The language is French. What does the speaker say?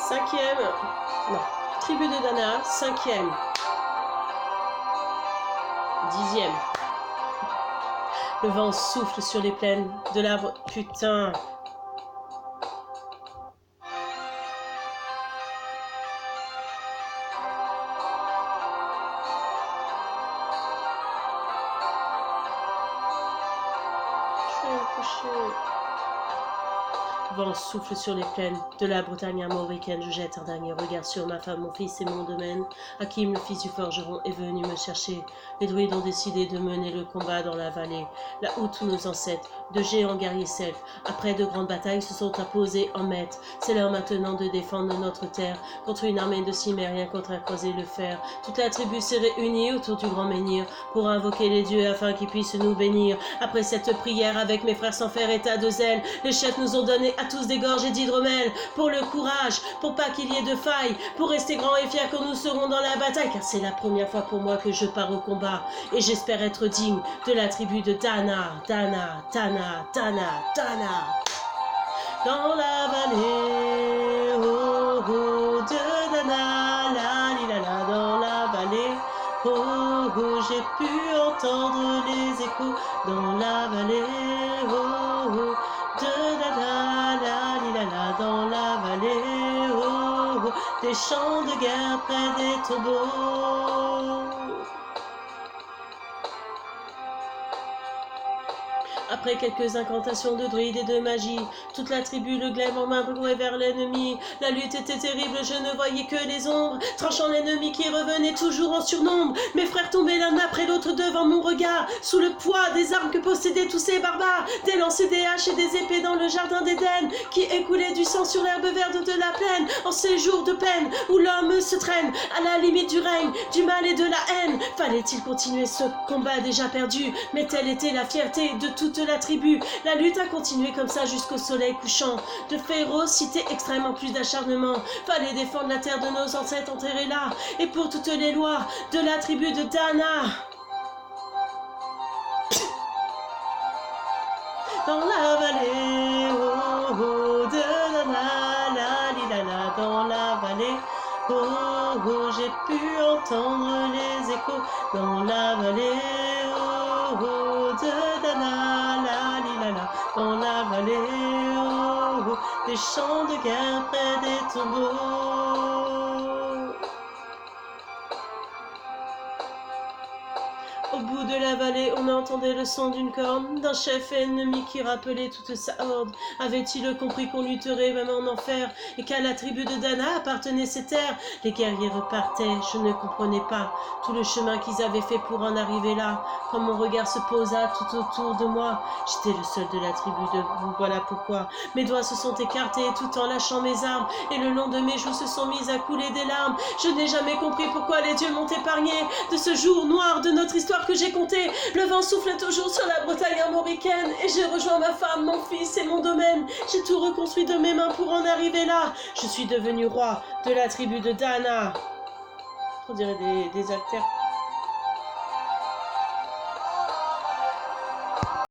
5e. Non. Tribu de Dana, 5e. 10e. Le vent souffle sur les plaines de l'arbre. Putain. Vent souffle sur les plaines de la Bretagne armoricaine. Je jette un dernier regard sur ma femme, mon fils et mon domaine. Hakim, le fils du forgeron, est venu me chercher. Les druides ont décidé de mener le combat dans la vallée, là où tous nos ancêtres, de géants guerriers celtes, après de grandes batailles, se sont imposés en maîtres. C'est l'heure maintenant de défendre notre terre contre une armée de cimériens contre à croiser le fer. Toute la tribu s'est réunie autour du grand menhir pour invoquer les dieux afin qu'ils puissent nous bénir. Après cette prière, avec mes frères sans faire état de zèle, les chefs nous ont donné à tous des gorges et d'hydromel, pour le courage, pour pas qu'il y ait de faille, pour rester grands et fiers quand nous serons dans la bataille, car c'est la première fois pour moi que je pars au combat, et j'espère être digne de la tribu de Dana, Dana, Dana, Dana, Dana. Dans la vallée, oh, oh, de Dana, la, li, la, dans la vallée, oh, oh, j'ai pu entendre les échos, dans la vallée, oh, oh, de Dana, la, li, la, dans la vallée, oh, oh, des champs de guerre près des tombeaux. Après quelques incantations de druides et de magie, toute la tribu, le glaive en main, courait vers l'ennemi. La lutte était terrible, je ne voyais que les ombres, tranchant l'ennemi qui revenait toujours en surnombre. Mes frères tombaient l'un après l'autre devant mon regard, sous le poids des armes que possédaient tous ces barbares, des lances, des haches et des épées dans le jardin d'Éden, qui écoulait du sang sur l'herbe verte de la plaine, en ces jours de peine où l'homme se traîne à la limite du règne, du mal et de la haine. Fallait-il continuer ce combat déjà perdu? Mais telle était la fierté de toute la tribu. La lutte a continué comme ça jusqu'au soleil couchant. De férocité extrême en plus d'acharnement. Fallait défendre la terre de nos ancêtres enterrés là. Et pour toutes les lois de la tribu de Dana. Dans la vallée, oh, oh, de Dana, la, li, la, dans la vallée. Oh, oh, j'ai pu entendre les échos dans la vallée, oh, oh, de Dana, la, li, la, dans la vallée, oh, oh, des champs de guerre près des tombeaux. Au bout de la vallée, on entendait le son d'une corne, d'un chef ennemi qui rappelait toute sa horde. Avait-il compris qu'on lutterait même en enfer, et qu'à la tribu de Dana appartenaient ces terres? Les guerriers repartaient, je ne comprenais pas tout le chemin qu'ils avaient fait pour en arriver là. Quand mon regard se posa tout autour de moi, j'étais le seul de la tribu de... Voilà pourquoi mes doigts se sont écartés tout en lâchant mes armes, et le long de mes joues se sont mises à couler des larmes. Je n'ai jamais compris pourquoi les dieux m'ont épargné de ce jour noir de notre histoire que j'ai compté. Le vent souffle toujours sur la Bretagne armoricaine, et j'ai rejoint ma femme, mon fils et mon domaine. J'ai tout reconstruit de mes mains pour en arriver là. Je suis devenu roi de la tribu de Dana. On dirait des acteurs.